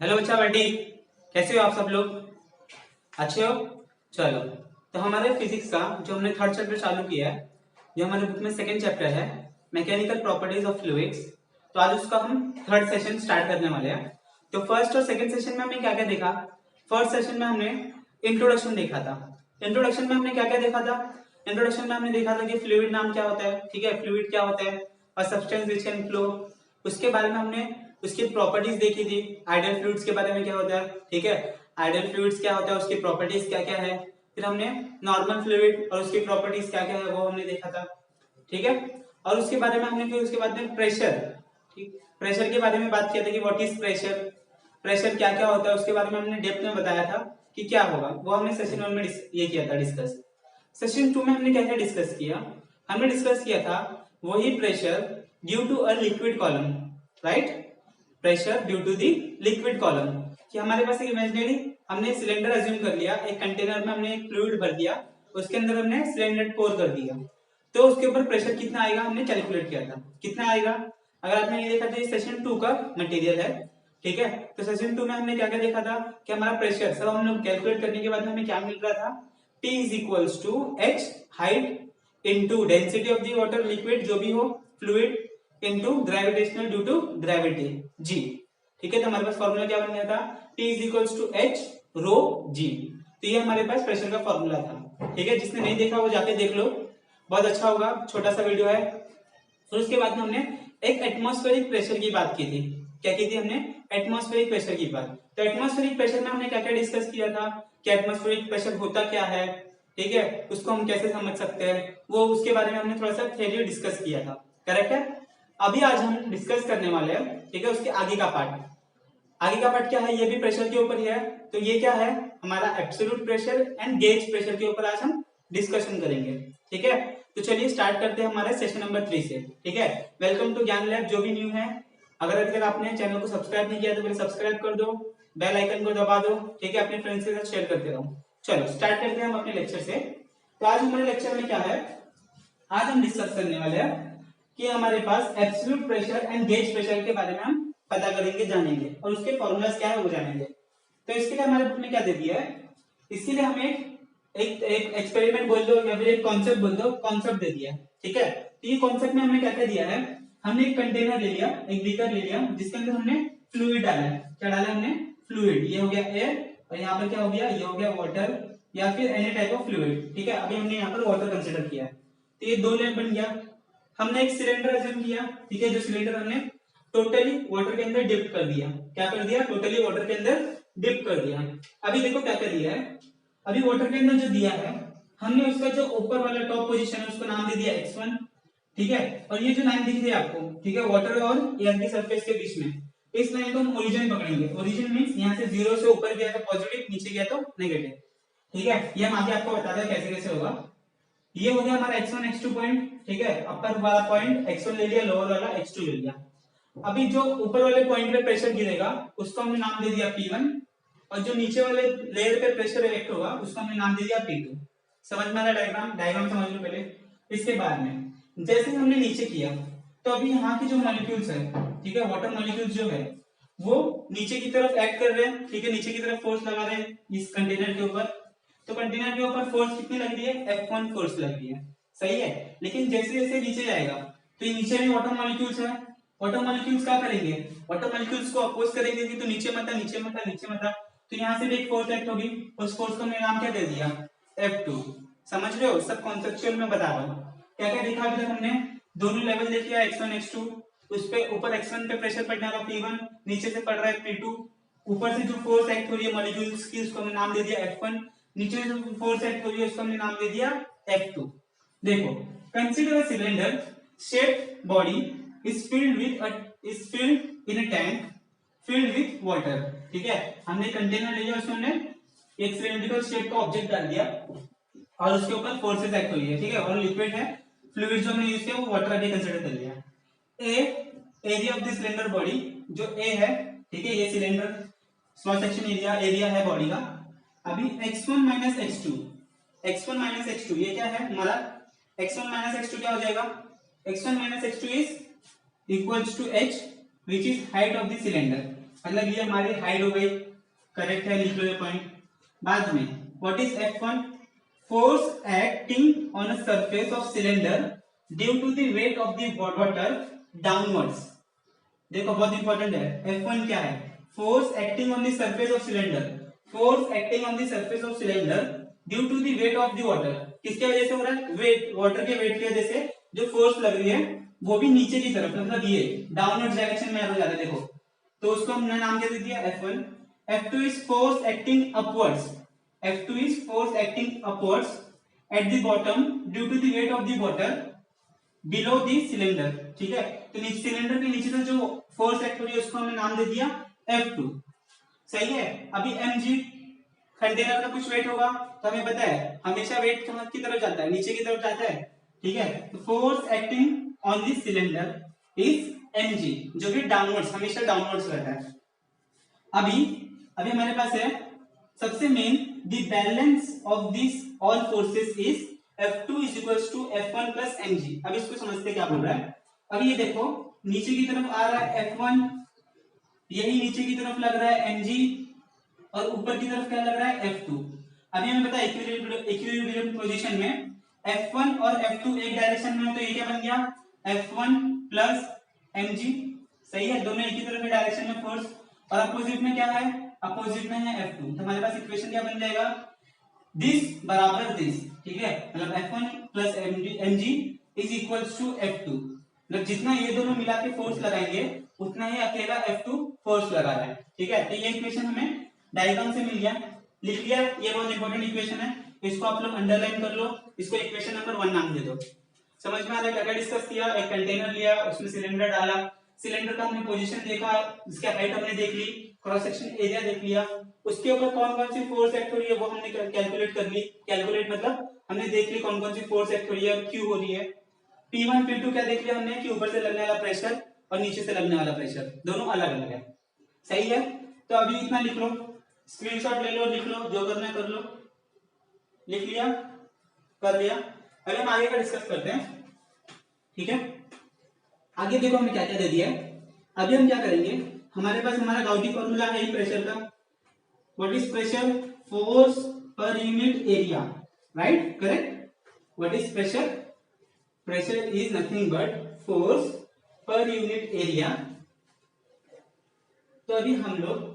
Hello बच्चा बेटी, कैसे हो आप सब लोग? अच्छे हो? चलो, तो हमारे फिजिक्स का जो हमने थर्ड चैप्टर चालू किया है, जो हमारे बुक में सेकंड चैप्टर है, मैकेनिकल प्रॉपर्टीज ऑफ फ्लूइड्स। तो आज उसका हम थर्ड सेशन स्टार्ट करने वाले हैं। तो फर्स्ट और सेकंड सेशन में हमने क्या क्या देखा? फर्स्ट सेशन में हमने इंट्रोडक्शन देखा था। इंट्रोडक्शन में हमने क्या क्या देखा था? इंट्रोडक्शन में हमने देखा था कि फ्लूइड नाम क्या होता है, ठीक है, फ्लूइड क्या होता है और सब्सटेंस विच कैन फ्लो। उसके बारे में हमने उसकी प्रॉपर्टीज देखी थी। आइडियल फ्लूइड्स के बारे में क्या होता है, ठीक है, आइडियल फ्लूइड्स क्या होता है, उसकी प्रॉपर्टीज क्या क्या है। फिर हमने नॉर्मल फ्लूइड और उसकी प्रॉपर्टीज क्या क्या है वो हमने देखा था, ठीक है। और उसके बारे में हमने फिर उसके बाद में प्रेशर, ठीक, प्रेशर के बारे में बात किया था कि व्हाट इज प्रेशर, प्रेशर क्या क्या होता है, उसके बारे में हमने डेप्थ में बताया था कि क्या होगा। वो हमने सेशन 1 में ये किया था डिस्कस। सेशन 2 में हमने क्या क्या डिस्कस किया? हमने डिस्कस किया था वही pressure due to a liquid column, right, pressure due to the liquid column. कि हमारे पास एक इमेजिनरी हमने सिलेंडर अज्यूम कर लिया, एक कंटेनर में हमने एक फ्लूइड भर दिया, उसके अंदर हमने सिलेंडर पोर कर दिया, तो उसके ऊपर प्रेशर कितना आएगा हमने कैलकुलेट किया था। कितना आएगा? अगर आपने ये देखा था ये सेशन 2 का मटेरियल है, ठीक है। तो सेशन 2 में हमने क्या क्या देखा था कि हमारा प्रेशर सब हम लोग कैलकुलेट करने के बाद हमें क्या मिल रहा था, P is equals to H height into density of the water liquid जो भी हो fluid into gravitational due to gravity G, ठीक है। तो हमारे पास फॉर्मूला क्या बन गया था, P is equals to H rho G। तो ये हमारे पास प्रेशर का फॉर्मूला था, ठीक है। जिसने नहीं देखा वो जाके देख लो, बहुत अच्छा होगा, छोटा सा वीडियो है। फिर उसके बाद में हमने एक एटमॉस्फेरिक प्रेशर की बात की थी। क्या की थी हमने? एटमॉस्फेरिक प्रेशर की बात। तो एटमॉस्फेरिक प्रेशर में हमने क्या क्या डिस्कस किया था कि एटमॉस्फेरिक प्रेशर होता क्या है, ठीक है, उसको हम कैसे समझ सकते हैं, वो उसके बारे में हमने थोड़ा सा थ्योरी डिस्कस किया था, करेक्ट है। अभी आज हम डिस्कस करने वाले हैं, ठीक है, उसके आगे का पार्ट। आगे का पार्ट क्या है, ये भी प्रेशर के ऊपर ही है। तो ये क्या है, हमारा absolute pressure and gauge pressure के ऊपर आज हम डिस्कशन करेंगे, ठीक है। तो चलिए स्टार्ट करते हैं हमारे सेशन नंबर 3 से, ठीक है। वेलकम टू ज्ञान लैब। जो भी न्यू है, अगर अभी तक आपने चैनल को सब्सक्राइब नहीं किया तो पहले सब्सक्राइब कर दो, बेल आइकन को दबा दो, ठीक है, अपने फ्रेंड्स के साथ शेयर करते रहो। चलो स्टार्ट करते हैं हम अपने लेक्चर से। तो आज हमारे लेक्चर में क्या है, आज हम डिस्कस करने वाले हैं कि हमारे पास absolute pressure and gauge pressure के बारे में हम पता करेंगे, जानेंगे, और उसके फॉर्मूलाज क्या है वो जानेंगे। तो इसके लिए हमारे बुक में क्या दे दिया है, इसके लिए हमें एक एक्सपेरिमेंट बोल दो या फिर एक कॉन्सेप्ट बोल दो, कॉन्सेप्ट दे दिया है, ठीक है। तो ये कॉन्सेप्ट में हमने क्या क्या दिया है, हमने एक कंटेनर ले लिया, एक बीकर ले लिया, जिसके अंदर हमने फ्लूइड डाला है। क्या डाला है हमने? फ्लूइड। ये हो गया एयर, और यहाँ पर क्या हो गया, ये हो गया वाटर या फिर एनी टाइप ऑफ फ्लूइड, ठीक है। अभी हमने यहाँ पर वाटर कंसिडर किया है। तो ये दो लेयर बन गया। हमने एक सिलेंडर अज्यूम किया, ठीक है, जो सिलेंडर हमने टोटली वाटर के अंदर डिप कर दिया। क्या कर दिया? टोटली वाटर के अंदर डिप कर दिया। अभी देखो क्या कर दिया है, अभी वाटर के अंदर जो दिया है हमने, उसका जो ऊपर वाला टॉप पोजीशन है उसको नाम दे दिया x1, ठीक है। और ये जो लाइन दिख रही है आपको, ठीक है, वाटर और एयर की सरफेस के बीच में, इस लाइन को हम ओरिजिन पकड़ेंगे। ओरिजिन मींस यहाँ से 0 से ऊपर गया तो पॉजिटिव, नीचे गया तो नेगेटिव, ठीक है। ये हम आगे आपको बता दें कैसे कैसे होगा। ये हो गया हमारा x1 x2 पॉइंट, ठीक है। अपर वाला पॉइंट x1 ले लिया, लोअर वाला x2 ले लिया। अभी जो ऊपर वाले पॉइंट पे प्रेशर गिरेगा उसको हमने नाम दे दिया P1, और जो नीचे वाले लेयर पे प्रेशर इफेक्ट होगा उसको हमने नाम दे दिया P2। समझ में आ रहा डायग्राम? डायग्राम समझ लो पहले। इसके बाद में जैसे ही हमने नीचे किया तो अभी यहाँ की जो मॉलिक्यूल्स है, ठीक है, वाटर मॉलिक्यूल्स जो है वो नीचे की तरफ एक्ट कर रहे हैं, ठीक है, नीचे की तरफ फोर्स लगा रहे हैं इस कंटेनर के ऊपर। तो कंटेनर के ऊपर फोर्स कितनी लग रही है? F1 फोर्स लग रही है, सही है। लेकिन जैसे जैसे नीचे जाएगा तो ये नीचे में वाटर मॉलिक्यूल्स है, वाटर मॉलिक्यूल्स क्या करेंगे, वाटर मॉलिक्यूल्स को अपोज करेंगे कि तो नीचे मत आ, नीचे मत आ, नीचे मत आ। तो यहाँ से भी एक फोर्स एक्ट होगी, उस फोर्स को हमने नाम क्या दे दिया? F2। समझ रहे हो? सब कॉन्सेप्चुअल में बता रहा हूँ। क्या क्या देखा अभी तक हमने? दोनों लेवल देख लिया, x1 x2। उस पे ऊपर x1 पे प्रेशर पड़ रहा है P1, नीचे से पड़ रहा है P2। ऊपर से जो फोर्स एक्ट हो रही है मॉलिक्यूल्स की उसको हमने नाम दे दिया F1, नीचे जो फोर्स एक्ट हो रही है उसको हमने नाम दे दिया F2। देखो, consider a cylinder shaped body is filled in a tank filled with water, ठीक है। हमने कंटेनर लिया, उसमें हमने एक सिलेंड्रिकल शेप का ऑब्जेक्ट डाल दिया और उसके ऊपर फोर्सेस एक्ट हो रही है, ठीक है, और लिक्विड है, फ्लूइड जो हमने यूज किया वो वाटर अभी कंसीडर कर लिया। A area of the cylinder body, जो ए है, ठीक है, ये cylinder small section area area है बॉडी का। अभी x1 minus x2, x1 minus x2 ये क्या है हमारा? x1 माइनस x2 क्या हो जाएगा? x1 minus x2 is equals to h which is height of the cylinder. मतलब ये हमारी हाइट हो गई, करेक्ट है, लिख लो ये पॉइंट। बाद में what is F1? Force acting on a surface of cylinder due to the weight of the water downwards. देखो बहुत इंपॉर्टेंट है, F1 क्या है? Force acting on the surface of cylinder, force acting on the surface of cylinder due to the weight of the water. किसके वजह से हो रहा है? वेट, वाटर के वेट की वजह से जो फोर्स लग रही है वो भी नीचे की तरफ, मतलब ये डाउनवर्ड डायरेक्शन में आ जा रहा है, देखो। तो उसको हमने नाम क्या दे दिया? F1। F2 is force acting upwards, F2 is force acting upwards at the bottom due to the weight of the water below the cylinder. ठीक है, तो सिलेंडर के नीचे से जो फोर्स एक्ट हो रही है उसको हमने नाम दे दिया F2। सही है। अभी mg कंटेनर का कुछ वेट होगा, तो हमें पता है हमेशा वेट कहां की तरफ जाता है? नीचे की तरफ जाता है। ठीक है, तो force acting on this cylinder is mg, जो कि डाउनवर्ड्स, हमेशा डाउनवर्ड्स रहता है। अभी अभी हमारे पास है सबसे main, the balance of this all forces is F2 is equals to F1 plus mg। अब इसको समझते क्या बोल रहा है। अभी ये देखो नीचे की तरफ आ रहा है F1, यही नीचे की तरफ लग रहा है mg, और ऊपर की तरफ क्या लग रहा है? F2। अभी हमें पता है इक्विलिब्रियम पोजीशन में F1 और F2 एक डायरेक्शन में हो, तो ये क्या बन गया? F1 plus mg। सही है, दोनों एक ही तरफ डायरेक्शन में फोर्स। और अपोजिट में क्या है? अपोजिट में है F2। तो हमारे पास इक्वेशन क्या बन जाएगा? दिस बराबर दिस। ठीक है, मतलब F1 plus mg is equals to F2। मतलब जितना ये दोनों मिला के फोर्स लगाएंगे उतना ही अकेला F2 फोर्स लगा रहा है। ठीक है, तो ये इक्वेशन हमें डायग्राम से मिल गया, लिख लिया। ये बहुत इंपॉर्टेंट इक्वेशन है, इसको आप लोग अंडरलाइन कर लो, इसको इक्वेशन नंबर 1 नाम दे दो। समझ में आ रहा है? क्या डिस्कस किया? एक कंटेनर लिया, उसमें सिलेंडर डाला, सिलेंडर का हमने पोजीशन देखा, इसकी हाइट हमने देख ली, क्रॉस सेक्शन एरिया देख लिया, उसके ऊपर कौन कौन सी फोर्स एक्ट हो रही है वो हमने कैलकुलेट कर ली। कैलकुलेट मतलब हमने देख ली कौन कौन सी फोर्स एक्ट हो रही है, क्यों हो रही है। P1 P2 क्या देख लिया हमने कि ऊपर से लगने वाला प्रेशर और नीचे से लगने वाला प्रेशर दोनों अलग अलग है। सही है, तो अभी इतना लिख लो, स्क्रीनशॉट ले लो, लिख लो, जो करना है कर लो। लिख लिया? कर लिया? अभी हम आगे का डिस्कस करते हैं। ठीक है, आगे देखो हमने क्या क्या दे दिया है। अभी हम क्या करेंगे, हमारे पास हमारा गाउटी फॉर्मूला है ही प्रेशर का। What is pressure? Force per unit area, right? Correct. What is pressure? Pressure is nothing but force per unit area. तो अभी हम लोग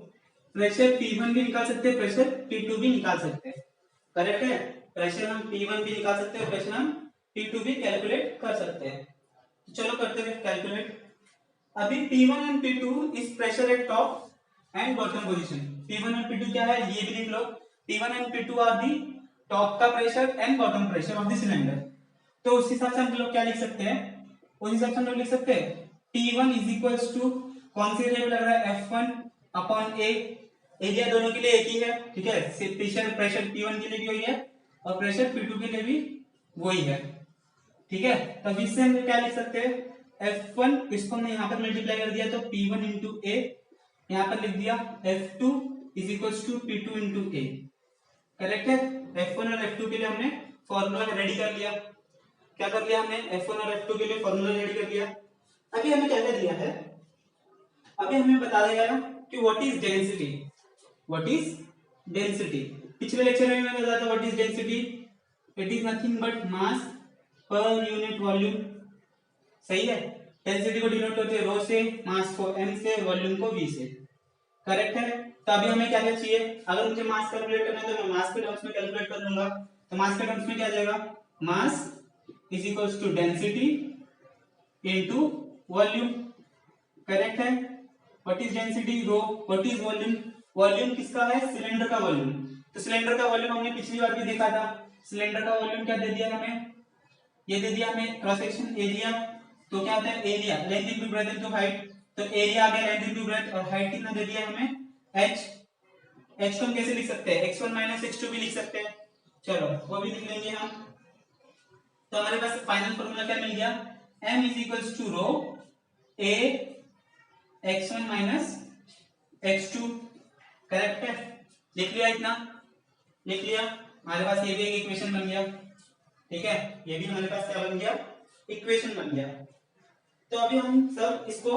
प्रेशर P1 भी निकाल सकते हैं, प्रेशर P2 भी निकाल सकते हैं। करेक्ट है, प्रेशर हम P1 भी निकाल सकते हैं, प्रेशर हम P2 भी कैलकुलेट कर सकते हैं। तो चलो करते हैं कैलकुलेट। अभी P1 and P2 is pressure at top and bottom position. P1 और P2 क्या है ये भी लिख लो। P1 and P2 are the top का pressure and bottom pressure of the cylinder. तो उस हिसाब से हम लोग क्या लिख सकते हैं? उस हिसाब से हम लोग लिख सकते हैं P1 इज इक्वल्स टू, कौन सी एरिया लग रहा है? F1 upon A। एरिया दोनों के लिए एक ही है। ठीक है, प्रेशर P1 के लिए भी वही है और प्रेशर P2 के लिए भी वही है। ठीक है, तब इससे हम क्या लिख सकते हैं? F1 इसको हमने यहाँ पर मल्टीप्लाई कर दिया तो P1 इंटू A, यहाँ पर लिख दिया F2 is equals to P2 into A। Correct है, F1 और F2 के लिए हमने फॉर्मूला रेडी कर लिया। क्या कर लिया हमने? F1 और F2 के लिए फॉर्मूला रेडी कर लिया। अभी हमें क्या क्या दिया है? अभी हमें बता देगा कि what is density. What is density? पिछले लेक्चर में मैंने बताया था what is density. It is nothing but mass per unit volume. सही है, डेंसिटी को डिनोट करते हैं रो से, मास को m से, वॉल्यूम को v से। करेक्ट है, तो अभी हमें क्या क्या चाहिए? अगर मुझे मास कैलकुलेट करना है तो मैं मास के टर्म्स में कैलकुलेट कर लूंगा। तो मास के टर्म्स में क्या आ जाएगा? Mass is equals to density into volume. Correct है, what is density? Rho. What is volume? Volume किसका है? सिलेंडर का वॉल्यूम। तो सिलेंडर का वॉल्यूम हमने पिछली बार भी देखा था। सिलेंडर का वॉल्यूम क्या दे दिया हमें? ये दे दिया हमें क्रॉस सेक्शन एरिया। तो क्या होता है? Area, length into breadth into height. तो एरिया आ गया लेंथ इंटू ब्रेड्थ, और हाइट कितना दे दिया हमें? h। h को हम कैसे लिख सकते हैं? x1 माइनस x2 भी लिख सकते हैं। चलो वो भी लिख लेंगे हम। तो हमारे पास फाइनल फॉर्मूला क्या मिल गया? m is equals to rho a x1 minus x2। Correct है, लिख लिया? इतना लिख लिया। हमारे पास ये भी एक इक्वेशन बन गया। ठीक है, ये भी हमारे पास क्या बन गया? इक्वेशन बन गया। तो अभी हम सब इसको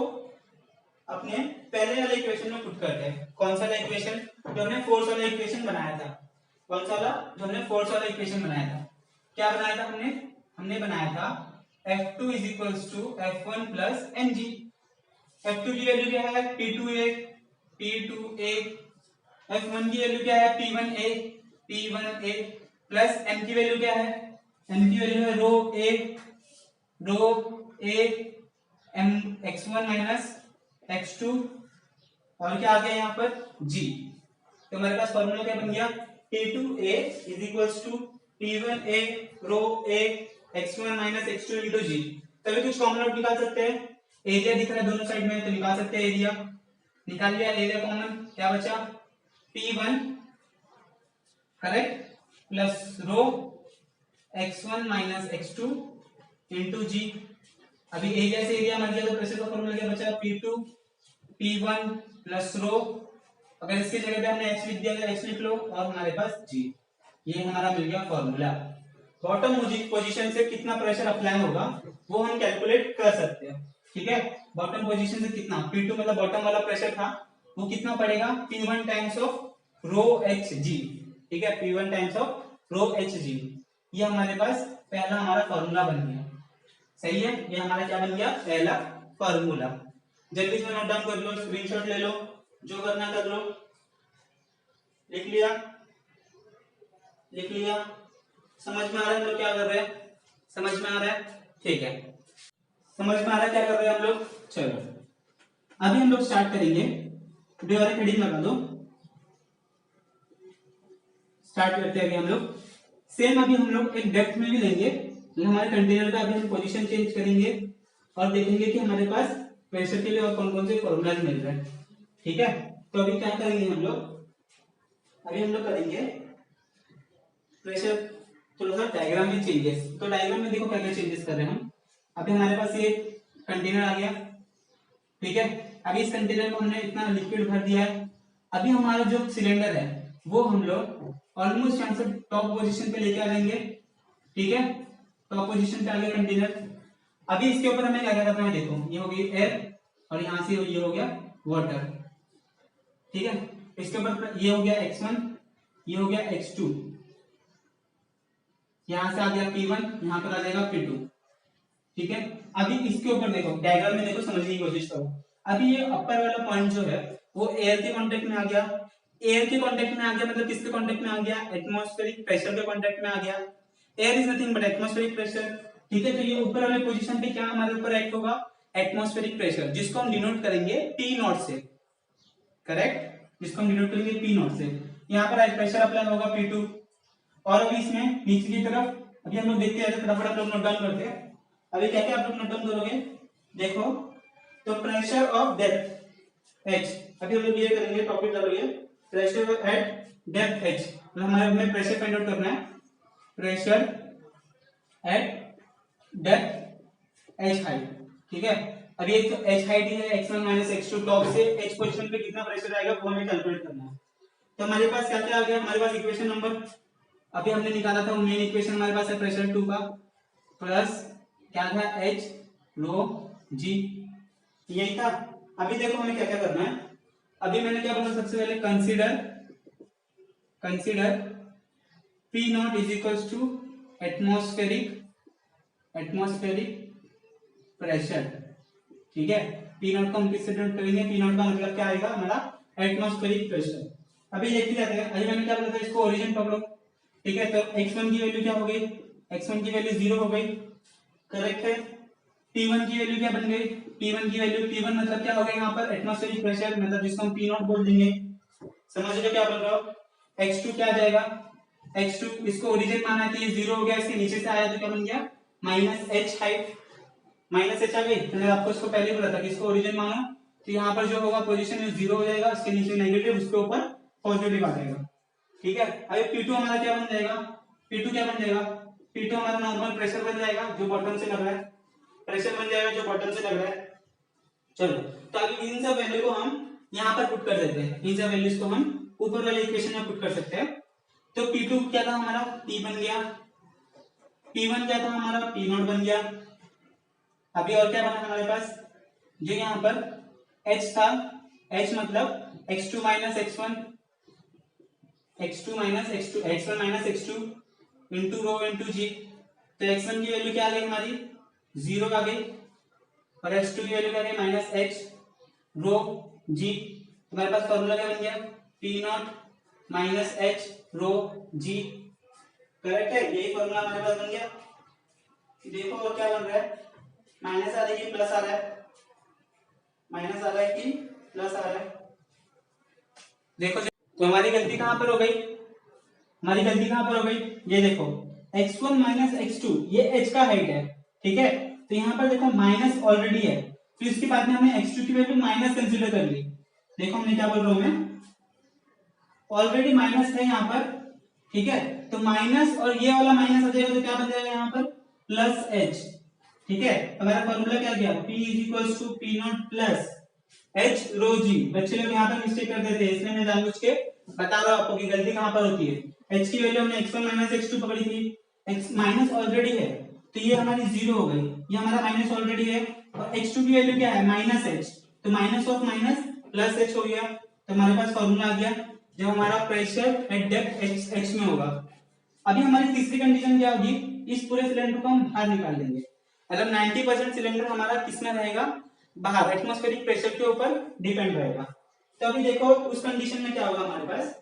अपने पहले वाले इक्वेशन में पुट करते हैं। कौन सा वाला इक्वेशन? जो हमने फोर्स वाला इक्वेशन बनाया था। कौन सा वाला? जो हमने फोर्स वाला इक्वेशन बनाया था। क्या बनाया था हमने बनाया था F2 is equals to F1 plus mg। F2 की वैल्यू क्या है? P2A। F1 की वैल्यू क्या है? P1A प्लस m की वैल्यू क्या है? m की वैल्यू है रो a m x1 minus x2 और क्या आ गया यहाँ पर g। तो हमारे पास फॉर्मूला क्या बन गया? P2A is equals to P1A rho a x1 minus x2 into g। तभी कुछ कॉमन आउट निकाल सकते हैं। एरिया दिख रहा है दोनों साइड में, तो निकाल सकते हैं एरिया। निकाल लिया एरिया कॉमन, क्या बचा? P1 correct plus rho x1 minus x2 into g. अभी एरिया से एरिया मर गया तो प्रेशर का फॉर्मूला क्या बचा? P2 P1 प्लस रो, अगर इसके जगह पे हमने x लिख दिया तो x लिख लो और हमारे पास g। ये हमारा मिल गया फॉर्मूला। बॉटम पोजीशन से कितना प्रेशर अप्लाई होगा वो हम कैलकुलेट कर सकते हैं। ठीक है, बॉटम पोजीशन से कितना P2 मतलब बॉटम वाला प्रेशर था, वो कितना पड़ेगा? P1 times of row hg। ठीक है, P1 times of row hg। ये हमारे पास पहला हमारा फॉर्मूला बन गया। सही है, ये हमारा क्या बन गया? पहला फॉर्मूला। जल्दी से नोट डाउन कर लो, स्क्रीनशॉट ले लो, जो करना कर लो। लिख लिया? लिख लिया? समझ में आ रहा है हम लोग क्या कर रहे हैं? समझ में आ रहा है? ठीक है, समझ में आ रहा है क्या कर रहे हैं हम लोग? चलो अभी हम लोग स्टार्ट करेंगे। वीडियो वाले हेडिंग लगा दो। स्टार्ट करते हैं अभी हम लोग। सेम अभी हम लोग एक डेप्थ में भी लेंगे, हमारे कंटेनर का अभी हम पोजीशन चेंज करेंगे और देखेंगे कि हमारे पास प्रेशर के लिए और कौन कौन से फॉर्मूलाज मिल रहे हैं। ठीक है, तो अभी क्या करेंगे हम लोग? अभी हम लोग करेंगे प्रेशर, थोड़ा सा डायग्राम में चेंजेस। तो डायग्राम में देखो क्या क्या चेंजेस कर रहे हैं हम। अभी हमारे पास ये कंटेनर आ गया। ठीक है, अभी इस कंटेनर में हमने इतना लिक्विड भर दिया है। अभी हमारा जो सिलेंडर है वो हम लोग ऑलमोस्ट यहाँ से टॉप पोजीशन पे लेके आ जाएंगे। ठीक है, टॉप पोजीशन पे आ गया कंटेनर। अभी इसके ऊपर हमें क्या क्या करना है? देखो, ये हो गई एयर और यहाँ से ये हो गया वाटर। ठीक है, इसके ऊपर ये हो गया x1, ये हो गया x2, यहां से आ गया P1, यहां पर आ जाएगा P2। ठीक है, अभी इसके ऊपर देखो, डायग्राम में देखो, समझने की कोशिश करो। अभी ये अपर वाला पॉइंट जो है वो एयर के कांटेक्ट में आ गया। एयर के कांटेक्ट में आ गया मतलब किसके कांटेक्ट में आ गया? एटमॉस्फेरिक प्रेशर के कांटेक्ट में आ गया। Air is nothing but atmospheric pressure. ठीक है, तो ये ऊपर वाले पोजीशन पे क्या हमारे ऊपर एक्ट होगा? एटमॉस्फेरिक प्रेशर, जिसको हम डिनोट करेंगे P नॉट से। करेक्ट, जिसको हम डिनोट करेंगे P नॉट से। यहाँ पर प्रेशर अप्लाई होगा P2। और अभी इसमें नीचे की तरफ अभी हम लोग देखते हैं, फटाफट हम लोग नोट डाउन करते हैं। अभी क्या क्या आप लोग नोट डाउन करोगे? देखो, तो प्रेशर ऑफ डेप्थ h, अभी हम लोग ये करेंगे, टॉपिक डालोगे प्रेशर एट डेप्थ h, मतलब हमारे हमें प्रेशर फाइंड आउट करना है। Pressure eight depth h height. ठीक है, अभी एक तो h हाइट ही है, x1 माइनस x2, टॉप से h पोजीशन पे कितना प्रेशर आएगा वो हमें कैलकुलेट करना है। तो हमारे पास क्या क्या आ गया? हमारे पास इक्वेशन नंबर अभी हमने निकाला था, वो मेन इक्वेशन हमारे पास है प्रेशर 2 का, प्लस क्या था? h रो g, यही था। अभी देखो हमें क्या क्या करना है। अभी मैंने क्या बोला सबसे पहले? Consider P not is equals to atmospheric pressure. ठीक है, P नॉट को हम किससे डिनोट करेंगे? P नॉट का मतलब क्या आएगा? हमारा एटमॉस्फेरिक प्रेशर। अभी देखते जाते हैं। अभी मैंने क्या बोला था? इसको ओरिजिन पकड़ो। ठीक है, तो x1 की वैल्यू क्या हो गई? x1 की वैल्यू 0 हो गई। करेक्ट है। P1 की वैल्यू क्या बन गई? P1 की वैल्यू, P1 मतलब क्या हो गया यहाँ पर? एटमॉस्फेरिक प्रेशर, मतलब जिसको हम P नॉट बोल देंगे। समझ रहे हो क्या बोल रहा हूँ? x2 क्या आ जाएगा? x2 इसको ओरिजिन माना है तो ये 0 हो गया, इसके नीचे से आया तो क्या बन गया? Minus h height, minus h आ गई। मैंने आपको इसको पहले बोला था कि इसको ओरिजिन मानो, तो यहाँ पर जो होगा पोजीशन में 0 हो जाएगा, उसके नीचे नेगेटिव, उसके ऊपर पॉजिटिव आ जाएगा। ठीक है, अभी P2 हमारा क्या बन जाएगा? P2 क्या बन जाएगा? P2 हमारा नॉर्मल प्रेशर बन जाएगा जो बॉटम से लग रहा है, प्रेशर बन जाएगा जो बॉटम से लग रहा है। चलो, तो अभी इन सब वैल्यू को हम यहाँ पर पुट कर देते हैं। इन सब वैल्यूज को हम ऊपर वाले इक्वेशन में पुट कर सकते हैं। तो P2 क्या था हमारा? P बन गया। P1 क्या था हमारा? P नॉट बन गया। अभी और क्या बना हमारे पास? जो यहाँ पर h था, h मतलब x2 minus x1, x2 minus x2, x1 minus x2 into rho into g. तो x1 की वैल्यू क्या आ गई हमारी 0 आ गई और x2 की वैल्यू क्या आ गई माइनस h रो जी। हमारे पास फॉर्मूला क्या बन गया P not minus h rho G. Correct है, यही फॉर्मूला हमारे पास बन गया। देखो और क्या बन रहा है, माइनस आ रहा है कि प्लस आ रहा है, माइनस आ रहा है कि प्लस आ रहा है। देखो तो हमारी गलती कहां पर हो गई, हमारी गलती कहां पर हो गई, ये देखो x1 माइनस x2 ये h का हाइट है, ठीक है। तो यहाँ पर देखो माइनस ऑलरेडी है, फिर इसके बाद में हमने x2 की वैल्यू माइनस कंसीडर कर ली। देखो हमने क्या बोल रहा हूं मैं, ऑलरेडी माइनस है यहाँ पर, ठीक है। तो माइनस और ये वाला माइनस आ जाएगा तो क्या बन जाएगा यहाँ पर प्लस h, ठीक है। हमारा फॉर्मूला क्या गया p is equals to P not plus h rho G. बच्चे लोग यहाँ पर मिस्टेक कर देते हैं, इसलिए मैं जानबूझ के बता रहा हूँ आपको कि गलती कहाँ पर होती है। h की वैल्यू हमने x1 माइनस x2 पकड़ी थी, x माइनस ऑलरेडी है तो ये हमारी 0 हो गई, ये हमारा माइनस ऑलरेडी है और x2 की वैल्यू क्या है माइनस h, तो minus of minus plus h हो गया। तो हमारे पास फॉर्मूला आ गया जब हमारा प्रेशर एट डेप्थ h में होगा। अभी हमारी तीसरी कंडीशन क्या होगी, इस पूरे सिलेंडर को हम बाहर निकाल देंगे। मतलब 90% सिलेंडर हमारा किसमें रहेगा, बाहर एटमॉस्फेरिक प्रेशर के ऊपर डिपेंड रहेगा। तो अभी देखो उस कंडीशन में क्या होगा हमारे पास,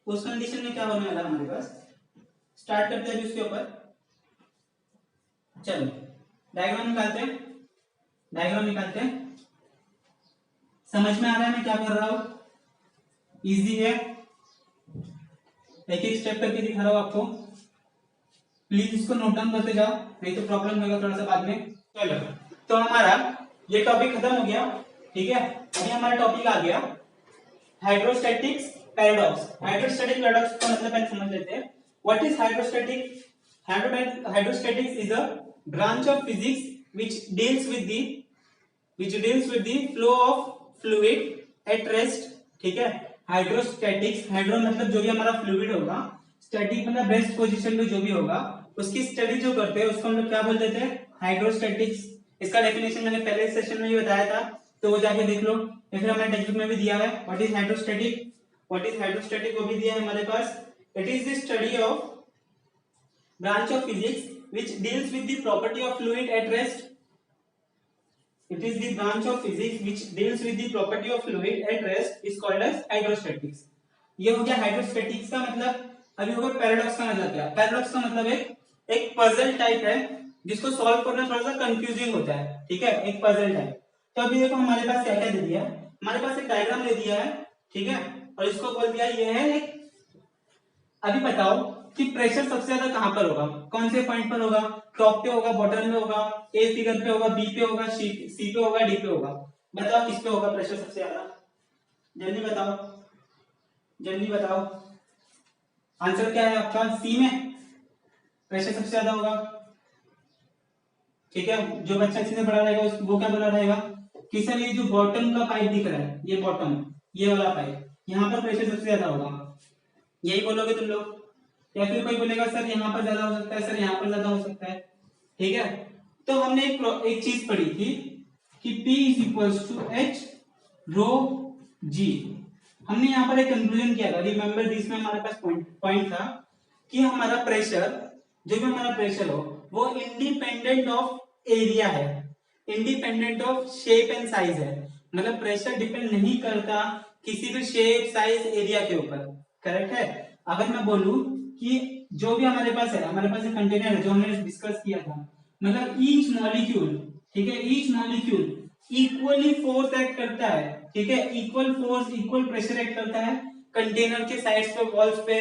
उस कंडीशन में क्या होने वाला हमारे पास, स्टार्ट करते हैं उसके ऊपर। चलो डायग्राम निकालते हैं, डायग्राम निकालते हैं। समझ में आ रहा है मैं क्या कर रहा हूं, इजी है, एक एक स्टेप करके दिखा रहा हूं आपको, प्लीज इसको नोट डाउन करते जाओ नहीं तो प्रॉब्लम होगा थोड़ा सा बाद में। चलो तो हमारा ये टॉपिक खत्म हो गया, ठीक है। अभी हमारा टॉपिक आ गया हाइड्रोस्टैटिक्स पैराडॉक्स। हाइड्रोस्टैटिक पैराडॉक्स का मतलब पहले समझ लेते हैं। What is hydrostatic, hydrostatics is a branch of physics which deals with the flow of fluid at rest, ठीक है। हाइड्रोस्टैटिक्स, हाइड्रो मतलब जो भी हमारा फ्लूइड होगा, स्टैटिक मतलब रेस्ट पोजीशन में जो भी होगा उसकी स्टडी जो करते हैं उसको हम लोग क्या बोल देते हैं हाइड्रोस्टैटिक्स। इसका डेफिनेशन मैंने पहले सेशन में ही बताया था तो वो जाके देख लो, या फिर हमारे टेक्स्ट बुक में भी दिया है। What is hydrostatic, what is hydrostatic वो भी दिया है हमारे पास। It is the study of branch of physics which deals with the property of fluid at rest. It is the branch of physics which deals with the property of fluid at rest is called as hydrostatics. ये हो गया hydrostatics का मतलब। अभी होगा paradox का मतलब क्या, पैराडॉक्स का मतलब एक पजल टाइप है जिसको सॉल्व करना थोड़ा सा कंफ्यूजिंग होता है, ठीक है, एक पजल टाइप। तो अभी देखो हमारे पास क्या क्या दे दिया है, हमारे पास एक डायग्राम दे दिया है, ठीक है, और इसको बोल दिया ये है एक। अभी बताओ कि प्रेशर सबसे ज्यादा कहां पर होगा, कौन से पॉइंट पर होगा, टॉप पे होगा, बॉटम में होगा, ए फिगर पे होगा, बी पे होगा, सी पे होगा, डी पे होगा। बताओ किस पे होगा प्रेशर सबसे ज्यादा, जल्दी बताओ, जल्दी बताओ। आंसर क्या है आपका, सी में प्रेशर सबसे ज्यादा होगा, ठीक है। जो बच्चा अच्छे से पढ़ा रहेगा वो क्या बोला रहेगा कि सर ये जो बॉटम का पाइप दिख रहा है, ये बॉटम, ये वाला पाइप, यहाँ पर प्रेशर सबसे ज्यादा होगा, यही बोलोगे तुम लोग। या फिर कोई बोलेगा सर यहाँ पर ज्यादा हो सकता है, सर यहाँ पर ज्यादा हो सकता है, ठीक है। तो हमने एक चीज पढ़ी थी कि P is equals to h rho g. हमने यहाँ पर एक कंक्लूजन किया था, रिमेंबर दिस में हमारे पास पॉइंट था कि हमारा प्रेशर, जो भी हमारा प्रेशर हो वो इंडिपेंडेंट ऑफ एरिया है, independent of shape and size है। मतलब प्रेशर डिपेंड नहीं करता किसी भी शेप साइज एरिया के ऊपर, करेक्ट है। अगर मैं बोलूं कि जो भी हमारे पास है, हमारे पास एक कंटेनर है जो हमने डिस्कस किया था, मतलब ईच मॉलिक्यूल, ठीक है, each molecule equally force act करता है, ठीक है, equal force equal pressure act करता है कंटेनर के साइड्स पे, वॉल्स पे,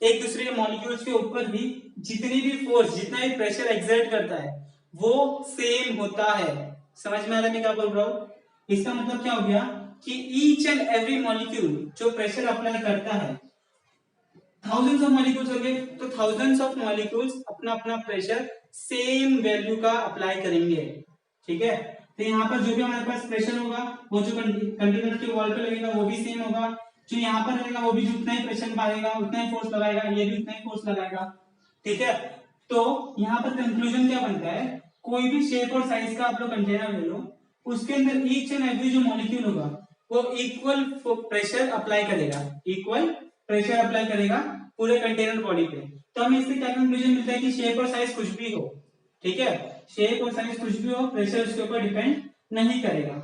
एक दूसरे के मॉलिक्यूल्स के ऊपर भी जितनी भी फोर्स, जितना भी प्रेशर एक्सर्ट करता है वो सेम होता है। समझ में आ रहा है मैं क्या बोल रहा हूँ। इसका मतलब क्या हो गया कि ईच एंड एवरी मॉलिक्यूल जो प्रेशर अप्लाई करता है, थाउजेंड्स ऑफ मॉलिक्यूल्स होंगे तो थाउजेंड्स ऑफ मॉलिक्यूल्स अपना अपना प्रेशर सेम वैल्यू का अप्लाई करेंगे, ठीक है। तो यहाँ पर जो भी हमारे पास प्रेशर होगा वो जो कंटेनर के वॉल पे लगेगा वो भी सेम होगा, जो यहाँ पर रहेगा वो भी जो उतना ही प्रेशर मारेगा उतना ही फोर्स लगाएगा, ये भी उतना ही फोर्स लगाएगा, ठीक है। तो यहाँ पर कंक्लूजन क्या बनता है, कोई भी शेप और साइज का आप लोग कंटेनर ले लो, उसके अंदर ईच एंड एवरी जो मॉलिक्यूल होगा वो इक्वल प्रेशर अप्लाई करेगा, इक्वल प्रेशर अप्लाई करेगा पूरे कंटेनर बॉडी पे। तो हमें इससे क्या कंक्लूजन मिलता है कि शेप और साइज कुछ भी हो, ठीक है, शेप और साइज कुछ भी हो, प्रेशर उसके ऊपर डिपेंड नहीं करेगा।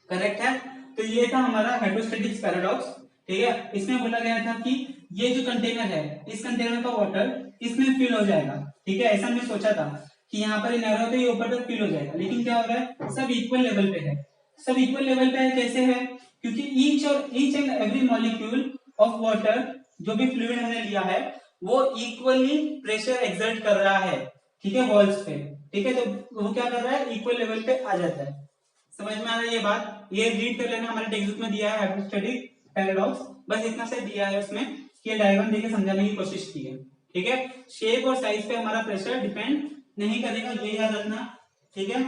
करेक्ट है। तो ये था हमारा हाइड्रोस्टैटिक्स पैराडॉक्स, ठीक है। इसमें बोला गया था कि ये जो कंटेनर है, इस कंटेनर का वाटर इसमें फिल हो जाएगा, ठीक है। ऐसा हमने सोचा था कि यहाँ पर नैरो है तो ये ऊपर तक फिल हो जाएगा, लेकिन क्या हो रहा है, सब इक्वल लेवल पे है। सब इक्वल लेवल पे है, कैसे है, क्योंकि each and every molecule of water, जो भी फ्लूइड हमने लिया है, वो इक्वली प्रेशर एक्सर्ट कर रहा है, ठीक है, वॉल्स पे, ठीक है। तो वो क्या कर रहा है, इक्वल लेवल पे आ जाता है। समझ में आ रहा है ये बात, ये रीड कर लेना, हमारे टेक्स्ट बुक में दिया है हाइड्रोस्टैटिक पैराडॉक्स, बस इतना से दिया है उसमें कि ये डायग्राम देके समझाने की कोशिश की है, ठीक है। शेप और साइज पे हमारा प्रेशर डिपेंड नहीं करेगा, ये याद रखना, ठीक है।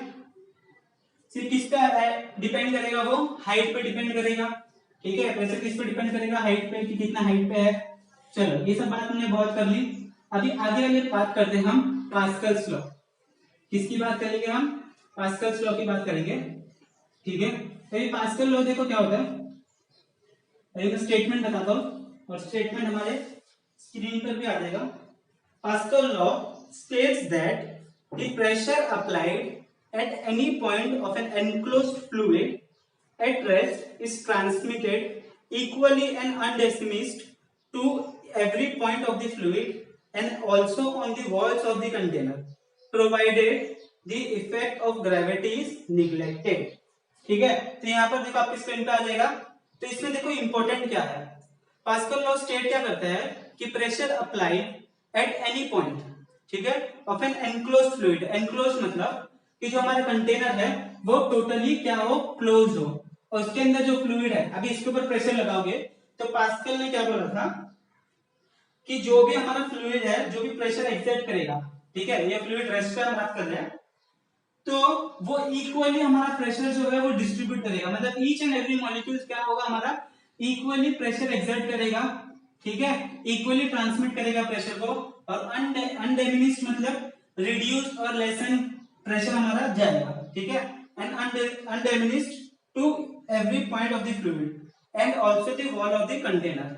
सिर्फ किस पे डिपेंड करेगा, वो हाइट पे डिपेंड करेगा, ठीक है। प्रेशर किस पे डिपेंड करेगा, हाइट पे, कि कितना हाइट पे है। चलो ये सब बात हमने बहुत कर ली। अभी आगे वाली बात करते हैं हम पास्कल्स लॉ। किसकी बात करेंगे हम, पास्कल्स लॉ की बात करेंगे, ठीक है। तो ये पास्कल लॉ देखो क्या होता है, एक स्टेटमेंट बताता हूं और स्टेटमेंट हमारे स्क्रीन पर भी आ जाएगा। Pascal law states that the pressure applied at any point of an enclosed fluid at rest is transmitted equally and undiminished to every point of the fluid and also on the walls of the container provided the effect of gravity is neglected, ठीक है। तो यहाँ पर देखो आपकी screen पे आ जाएगा। तो इसमें देखो इंपॉर्टेंट क्या है, पास्कल लॉ स्टेट क्या करता है कि pressure applied at any point, ठीक है, of an enclosed fluid. Enclosed मतलब कि जो हमारा कंटेनर है वो टोटली क्या हो, क्लोज हो, और उसके अंदर जो फ्लूइड है, अभी इसके ऊपर प्रेशर लगाओगे तो पास्कल ने क्या बोला था कि जो भी हमारा फ्लूइड है, जो भी प्रेशर एक्सर्ट करेगा, ठीक है, ये फ्लूइड रेस्ट का बात कर रहे हैं, तो वो इक्वली हमारा प्रेशर जो है वो डिस्ट्रीब्यूट करेगा। मतलब ईच एंड एवरी मॉलिक्यूल क्या होगा, हमारा इक्वली प्रेशर एक्सर्ट करेगा, ठीक है, इक्वली ट्रांसमिट करेगा प्रेशर को। और अनडिमिनिश्ड मतलब रिड्यूस और लेसन प्रेशर हमारा जाएगा, ठीक है। And undiminished to every point of the fluid and also the wall of the container,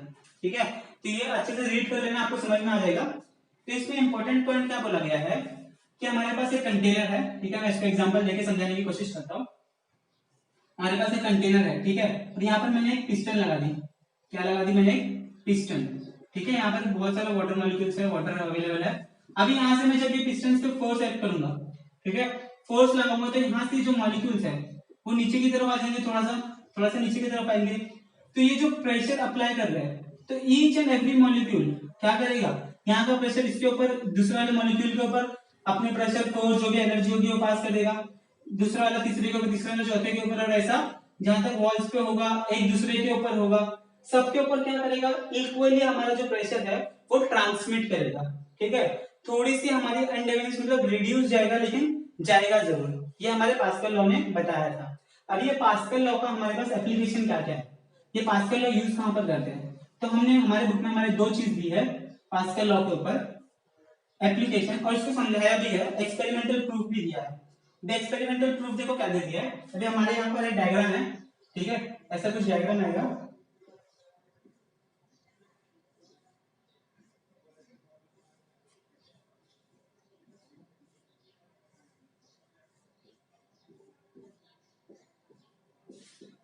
ठीक है। तो ये अच्छे से रीड कर लेना, आपको समझ में आ जाएगा। तो इसमें इंपॉर्टेंट पॉइंट क्या बोला गया है कि हमारे पास एक कंटेनर है, ठीक है, मैं इसका एग्जांपल लेके समझाने की कोशिश करता हूँ। हमारे पास एक कंटेनर है, ठीक है, और यहाँ पर मैंने एक पिस्टन लगा दी। क्या लगा दी मैंने, एक पिस्टन, ठीक है। यहाँ पर बहुत सारे वाटर मॉलिक्यूल्स है, वाटर अवेलेबल है। अभी यहाँ से मैं जब ये पिस्टन पे फोर्स ऐड करूंगा, ठीक है, फोर्स लगाऊंगा तो यहाँ से जो मॉलिक्यूल्स है वो नीचे की तरफ आ जाएंगे, थोड़ा सा नीचे की तरफ आएंगे। तो ये जो प्रेशर अप्लाई कर रहे हैं, तो ईच एंड एवरी मॉलिक्यूल क्या करेगा, यहाँ का प्रेशर इसके ऊपर, दूसरे वाले मॉलिक्यूल के ऊपर अपने प्रेशर फोर्स जो भी एनर्जी होगी वो पास कर देगा, दूसरा वाला तीसरे के ऊपर, तीसरा वाला चौथे के ऊपर, और ऐसा जहां तक वॉल्स पे होगा, एक दूसरे के ऊपर होगा, सबके ऊपर क्या करेगा, इक्वली हमारा जो प्रेशर है वो ट्रांसमिट करेगा, ठीक है। थोड़ी सी हमारी अनडिमिनिश्ड मतलब रिड्यूस जाएगा, लेकिन जाएगा जरूर। ये हमारे पास्कल लॉ ने बताया था। अब ये पास्कल लॉ का हमारे पास एप्लीकेशन क्या क्या है, ये पास्कल लॉ यूज कहां पर करते हैं, तो हमने हमारे बुक में हमारे दो चीज दी है पास्कल लॉ के ऊपर एप्लीकेशन, और इसको समझाया भी है, एक्सपेरिमेंटल प्रूफ भी दिया है। एक्सपेरिमेंटल प्रूफ देखो क्या दे दिया है, अभी हमारे यहाँ पर एक डायग्राम है, ठीक है, ऐसा कुछ डायग्राम आएगा।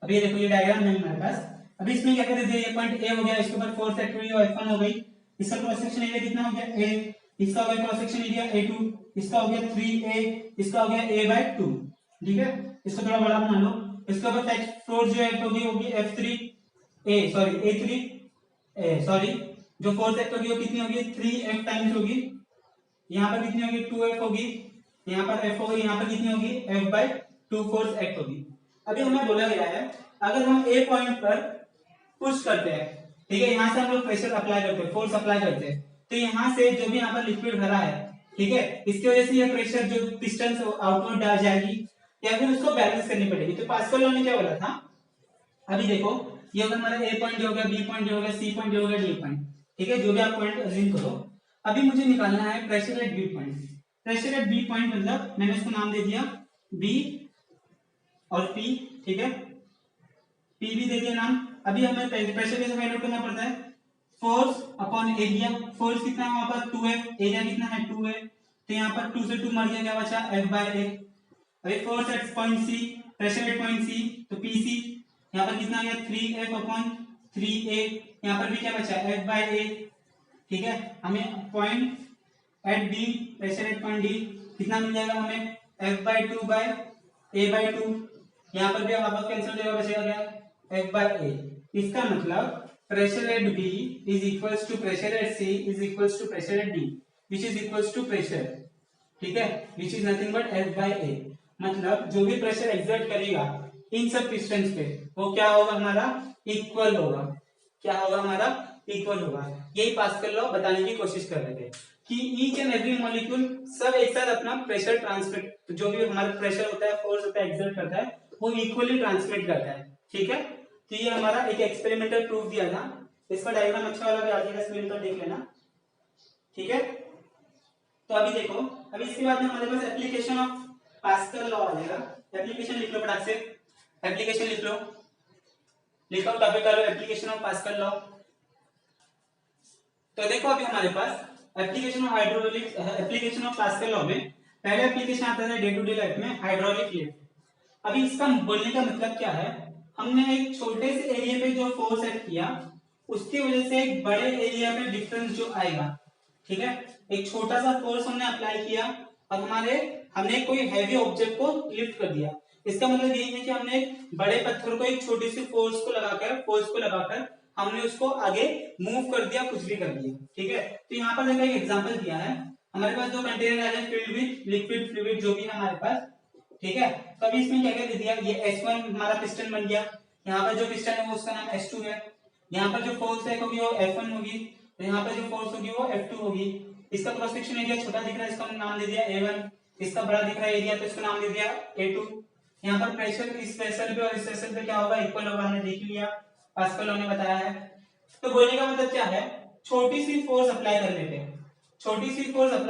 अभी देखो ये डायग्राम है हमारे पास। अभी इसमें क्या कहते थे, ये पॉइंट ए हो गया, इसके ऊपर फोर्स एक्ट हुई और F1 हो गई, इसका क्रॉस सेक्शन एरिया कितना हो गया a, इसका हो गया क्रॉस सेक्शन एरिया A2, इसका हो गया 3a, इसका हो गया a/2, ठीक है। इसको थोड़ा बड़ा बना लो। इसके ऊपर फोर्स जो एक्ट होगी F3a, सॉरी A3 सॉरी जो फोर्स एक्ट होगी वो कितनी होगी, 3f टाइम्स होगी। यहाँ पर कितनी होगी, 2f होगी, यहाँ पर f होगी, यहाँ पर कितनी होगी, f/2 फोर्स एक्ट होगी। अभी हमें बोला गया है अगर हम ए पॉइंट पर पुश करते हैं, ठीक है, यहाँ से हम लोग प्रेशर अप्लाई करते हैं, फोर्स अप्लाई करते हैं, तो यहाँ से जो भी यहाँ पर लिक्विड भरा है, ठीक है, इसकी वजह से ये प्रेशर जो पिस्टन से आउटवर्ड आ जाएगी या फिर उसको बैलेंस करनी पड़ेगी। तो पास्कल लॉ ने क्या बोला था, अभी देखो ये अगर हमारा ए पॉइंट हो गया, बी पॉइंट हो गया, सी पॉइंट हो गया, डी पॉइंट, ठीक है, जो भी आप पॉइंट अज्यूम करो। अभी मुझे निकालना है pressure at B point. Pressure at B point मतलब मैंने उसको नाम दे दिया बी और P, ठीक है, P भी दे दिया नाम। अभी हमें प्रेशर कैसे फाइंड आउट करना पड़ता है, फोर्स अपॉन एरिया। फोर्स कितना है वहां पर 2F, एरिया कितना है 2 है, तो यहाँ पर 2 से 2 मर गया, क्या बचा F/A। अभी force at point C, pressure at point C, तो PC यहाँ पर कितना आ गया 3F अपॉन 3A, यहाँ पर भी क्या बचा F/A, ठीक है। हमें point at D, pressure at point D कितना मिल जाएगा हमें F/2/A/2, यहाँ पर भी आपस कैंसिल हो जाएगा, बचेगा क्या F/A। इसका मतलब pressure at B is equals to pressure at C is equals to pressure at D which is equals to pressure, ठीक है, which is nothing but F/A। मतलब जो भी प्रेशर एक्सर्ट करेगा इन सब पिस्टन्स पे वो क्या होगा हमारा इक्वल होगा, क्या होगा हमारा इक्वल होगा। यही पास्कल लॉ बताने की कोशिश कर रहे थे कि ईच एंड एवरी मॉलिक्यूल सब एक साथ अपना प्रेशर ट्रांसमिट, जो भी हमारा प्रेशर होता है, फोर्स होता है, एक्सर्ट करता है, वो इक्वली ट्रांसमिट करता है, ठीक है। तो ये हमारा एक एक्सपेरिमेंटल प्रूफ दिया था, इसका डायग्राम अच्छा वाला भी आ जाएगा स्क्रीन पर देख लेना, ठीक है। तो अभी देखो, अभी इसके बाद में हमारे पास एप्लीकेशन ऑफ पास्कल लॉ आ जाएगा। एप्लीकेशन लिख लो फटाक से, एप्लीकेशन लिख लो, लिखो टॉपिक करो एप्लीकेशन ऑफ पास्कल लॉ। तो देखो अभी हमारे पास application of hydraulic, application of Pascal law में पहला एप्लीकेशन आता है डे टू डे लाइफ में हाइड्रोलिक लिफ्ट। अभी इसका बोलने का मतलब क्या है, हमने एक छोटे से एरिया पे जो फोर्स एक्ट किया उसकी वजह से एक बड़े एरिया में डिफरेंस जो आएगा, ठीक है। एक छोटा सा फोर्स हमने अप्लाई किया और हमने कोई हैवी ऑब्जेक्ट को लिफ्ट कर दिया। इसका मतलब यही है कि हमने एक बड़े पत्थर को एक छोटी सी फोर्स को लगाकर हमने उसको आगे मूव कर दिया, कुछ भी कर दिया, ठीक है। तो यहाँ पर देखो एक एग्जांपल दिया है, हमारे पास दो कंटेनर है फिल्ड विद लिक्विड फ्लूइड जो भी है हमारे पास, ठीक है। तो अभी इसमें क्या क्या दे दिया, ये S1 हमारा पिस्टन बन गया, यहाँ पर जो पिस्टन है वो उसका नाम S2 है, यहाँ पर जो फोर्स है होगी वो F1 होगी, तो यहाँ पर जो फोर्स होगी वो F2 होगी। इसका क्रॉस सेक्शन एरिया छोटा दिख रहा है, इसका नाम दे दिया A1, इसका बड़ा दिख रहा है एरिया तो इसका नाम दे दिया A2। यहाँ पर प्रेशर इस प्रेशर पे और इस प्रेशर पे क्या होगा इक्वल होगा, हमने देख लिया, पास्कल लॉ ने बताया है। तो बोलने का मतलब क्या है, छोटी सी फोर्स अप्लाई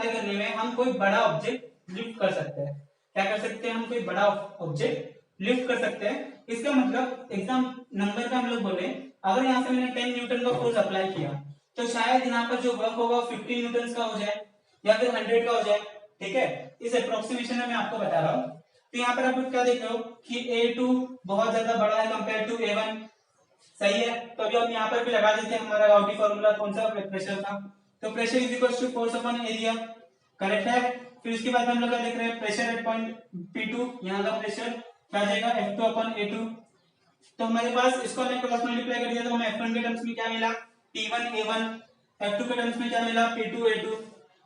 करने में हम कोई बड़ा ऑब्जेक्ट लिफ्ट कर सकते हैं। क्या कर सकते हैं, हम कोई बड़ा ऑब्जेक्ट लिफ्ट कर सकते हैं। इसका मतलब एग्जाम नंबर का हम लोग बोले, अगर यहाँ से मैंने 10 न्यूटन का फोर्स अप्लाई किया तो शायद यहाँ पर जो वर्क होगा 15 न्यूटन का हो जाए या फिर 100 का हो जाए, ठीक है। इस अप्रोक्सीमेशन में मैं आपको बता रहा हूँ। तो यहाँ पर आप क्या देख रहे हो कि A2 बहुत ज्यादा बड़ा है कंपेयर टू A1, सही है। तो अभी हम यहाँ पर भी लगा देते हैं हमारा गाउटी फॉर्मूला कौन सा प्रेशर का, तो pressure is equal to force upon area, correct है। फिर उसके बाद हम लोग क्या देख रहे हैं, प्रेशर एट पॉइंट P2, यहाँ का प्रेशर क्या जाएगा F2 अपॉन A2। तो हमारे पास इसको हमने क्रॉस मल्टीप्लाई कर दिया तो हमें F1 के टर्म्स में क्या मिला P1 A1, F2 के टर्म्स में क्या मिला P2 A2।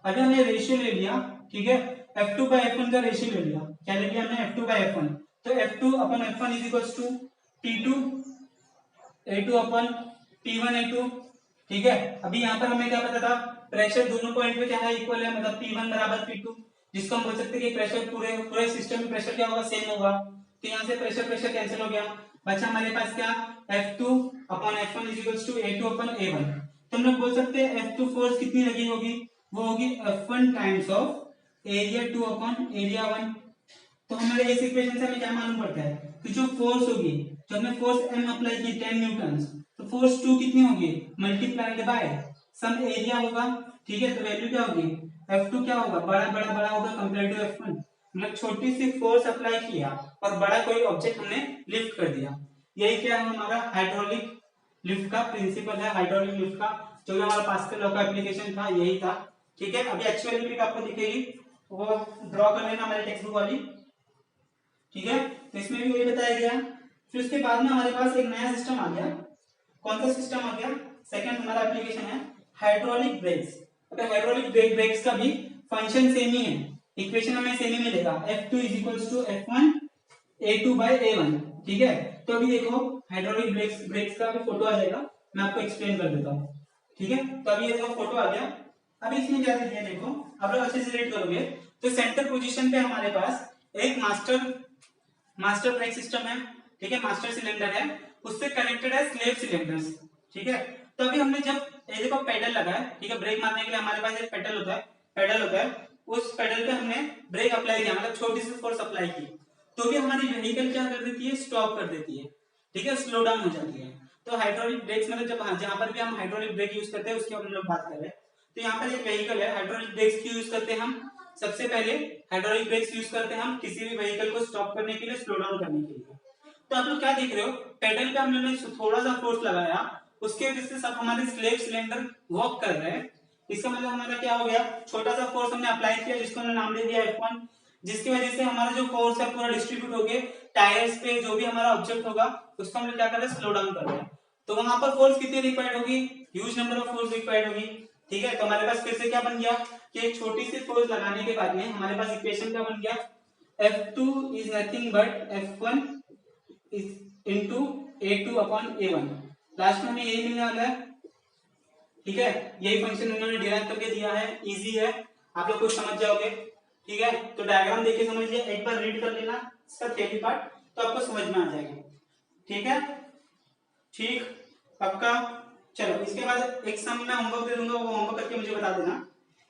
अभी हमने रेशियो ले लिया, ठीक है, F2 by F1 का रेशियो ले लिया, क्या ले लिया हमने F2 by F1, तो F2 upon F1 is equal to P2 A2 upon P1 A2, ठीक है। अभी यहाँ पर हमें क्या पता था, प्रेशर दोनों पॉइंट पे क्या है इक्वल है, मतलब P1 बराबर P2, जिसको हम बोल सकते हैं कि प्रेशर पूरे सिस्टम में प्रेशर क्या होगा सेम होगा। तो यहाँ से प्रेशर कैंसिल हो गया, बचा हमारे पास क्या F2 upon F1 is equal to A2 upon A1। तो हम लोग बोल सकते हैं F2 फोर्स कितनी लगी होगी, वो होगी F1 times of area 2 upon area 1। तो हमारे इस इक्वेशन से हमें क्या मालूम पड़ता है कि जो फोर्स होगी, जो हमने फोर्स M अप्लाई की 10 न्यूटन, तो फोर्स 2 कितनी होगी मल्टीप्लाइड बाय सम एरिया होगा, ठीक है। तो वैल्यू क्या होगी F2 क्या होगा बड़ा होगा कंपेयर टू F1, मतलब छोटी सी फोर्स अप्लाई किया और बड़ा कोई ऑब्जेक्ट हमने लिफ्ट कर दिया। यही क्या है हमारा हाइड्रोलिक लिफ्ट का प्रिंसिपल है, हाइड्रोलिक लिफ्ट का जो भी हमारा पास्कल लॉ का एप्लीकेशन था यही था, ठीक है। अभी अच्छी वाली पिक आपको दिखेगी, वो ड्रॉ कर लेना हमारे टेक्स्ट बुक वाली, ठीक है। तो इसमें भी वही बताया गया। फिर उसके बाद में हमारे पास एक नया सिस्टम आ गया, कौन सा सिस्टम आ गया, सेकंड हमारा एप्लीकेशन है हाइड्रोलिक ब्रेक्स। अब हाइड्रोलिक ब्रेक्स का भी फंक्शन सेम ही है, इक्वेशन हमें सेम ही मिलेगा F2 is equals to F1 A2 bye A1, ठीक है। तो अभी देखो हाइड्रोलिक ब्रेक्स का भी फोटो आ जाएगा, मैं आपको एक्सप्लेन कर देता हूँ, ठीक है। तो अभी ये देखो फोटो आ गया। अभी इसमें क्या दिया देखो, आप लोग अच्छे से रीड करोगे तो सेंटर पोजीशन पे हमारे पास एक मास्टर ब्रेक सिस्टम है, ठीक है, मास्टर सिलेंडर है, उससे कनेक्टेड है स्लेव सिलेंडर्स, ठीक है। तो अभी हमने जब ये देखो पेडल लगा है, ठीक है, ब्रेक मारने के लिए हमारे पास एक पेडल होता है, उस पेडल पे हमने ब्रेक अप्लाई किया, मतलब छोटी सी फोर्स अप्लाई की, तो भी हमारी व्हीकल क्या कर देती है, स्टॉप कर देती है, ठीक है, स्लो डाउन हो जाती है। तो हाइड्रोलिक ब्रेक्स मतलब जब जहां पर भी हम हाइड्रोलिक ब्रेक यूज करते हैं उसकी हम लोग बात कर रहे हैं। तो यहाँ पर एक व्हीकल है, हाइड्रोलिक ब्रेक्स की यूज करते हैं हम। सबसे पहले हाइड्रोलिक ब्रेक्स यूज करते हैं हम किसी भी व्हीकल को स्टॉप करने के लिए, स्लो डाउन करने के लिए। तो आप लोग क्या देख रहे हो, पेडल पे हम लोगों ने थोड़ा सा फोर्स लगाया, उसके वजह से सब हमारे स्लेव सिलेंडर वॉक कर रहे हैं। इसका मतलब हमारा क्या हो गया, छोटा सा फोर्स हमने अप्लाई किया जिसको हमने नाम दे दिया F1, जिसकी वजह से हमारा जो फोर्स है पूरा डिस्ट्रीब्यूट हो गया टायर्स पे, जो भी हमारा ऑब्जेक्ट होगा उसको हम लोग क्या कर रहे हैं, स्लो डाउन कर रहे हैं। तो वहां पर फोर्स कितनी रिक्वायर्ड होगी, huge number of force required होगी, ठीक है। तो हमारे पास फिर से क्या बन गया कि एक छोटी सी फोर्स लगाने के बाद में हमारे पास इक्वेशन क्या बन गया, F2 is nothing but F1 is into A2 upon A1। Last में हमें यही मिलने वाला है, ठीक है। यही फंक्शन उन्होंने डिराइव करके दिया है, इजी है, आप लोग कुछ समझ जाओगे, ठीक है। तो डायग्राम देख के समझ लिया, एक बार रीड कर लेना इसका थ्योरी पार्ट, तो आपको समझ में आ जाएगा, ठीक है, ठीक, पक्का। चलो इसके बाद एक सम मैं होमवर्क दे दूंगा, वो होमवर्क करके मुझे बता देना।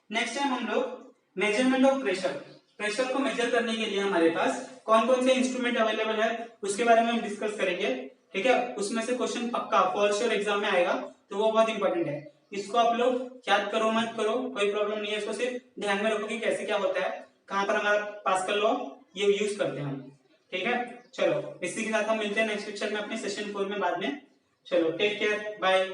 नेक्स्ट टाइम हम लोग मेजरमेंट ऑफ प्रेशर, प्रेशर को मेजर करने के लिए हमारे पास कौन कौन से इंस्ट्रूमेंट अवेलेबल है उसके बारे में हम डिस्कस करेंगे, ठीक है। उसमें से क्वेश्चन पक्का फॉर श्योर एग्जाम में आएगा, तो वो बहुत इंपॉर्टेंट है। इसको आप लोग याद करो मत करो कोई प्रॉब्लम नहीं है, इसको सिर्फ ध्यान में रखो कि कैसे क्या होता है, कहां पर हमारा पास्कल लॉ ये यूज करते हैं हम, ठीक है। चलो इसी के साथ हम मिलते हैं नेक्स्ट लेक्चर में अपने सेशन 4 में बाद में। चलो टेक केयर, बाय।